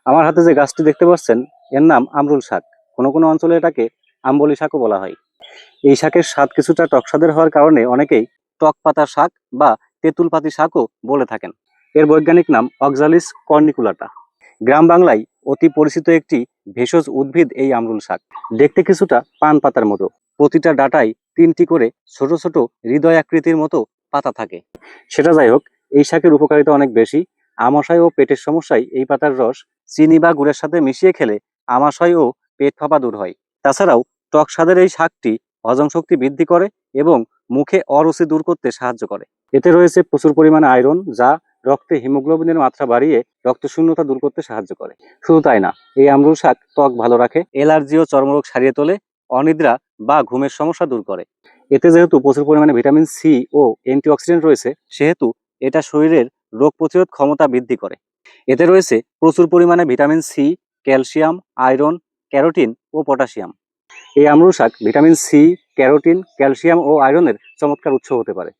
আমার হাতে যে গাছটি দেখতে পাচ্ছেন এর নাম আমরুল শাক। কোনো কোনো অঞ্চলে এটাকে আম্বলি শাকও বলা হয়। এই শাকের স্বাদ কিছুটা টক স্বাদের হওয়ার কারণে অনেকেই টক পাতার শাক বা তেঁতুল পাতি শাকও বলে থাকেন। এর বৈজ্ঞানিক নাম অক্সালিস কর্নিকুলাটা। গ্রাম বাংলায় অতি পরিচিত একটি ভেষজ উদ্ভিদ এই আমরুল শাক। দেখতে কিছুটা পান পাতার মতো। প্রতিটা ডাঁটায় 3টি করে ছোট ছোট হৃদয় আকৃতির মতো পাতা থাকে। সেটা যাই হোক, এই শাকের উপকারিতা অনেক বেশি। আমাশয় ও পেটের সমস্যায় এই পাতার রস চিনি বা গুড়ের সাথে মিশিয়ে খেলে আমাশয় ও পেট ফাঁপা দূর হয়। তাছাড়াও টক স্বাদের এই শাকটি হজম শক্তি বৃদ্ধি করে এবং মুখে অরুচি দূর করতে সাহায্য করে। এতে রয়েছে প্রচুর পরিমাণে আয়রন, যা রক্তে হিমোগ্লোবিনের মাত্রা বাড়িয়ে রক্ত শূন্যতা দূর করতে সাহায্য করে। শুধু তাই না, এই আমরুল শাক ত্বক ভালো রাখে, অ্যালার্জি ও চর্মরোগ সারিয়ে তোলে, অনিদ্রা বা ঘুমের সমস্যা দূর করে। এতে যেহেতু প্রচুর পরিমাণে ভিটামিন সি ও অ্যান্টিঅক্সিডেন্ট রয়েছে, সেহেতু এটা শরীরের রোগ প্রতিরোধ ক্ষমতা বৃদ্ধি করে। এতে রয়েছে প্রচুর পরিমাণে vitamin C, calcium, iron, carotene ও পটাশিয়াম। এই আমরুল শাক ভিটামিন সি, ক্যারোটিন, ক্যালসিয়াম ও আয়রনের চমৎকার উৎস হতে পারে।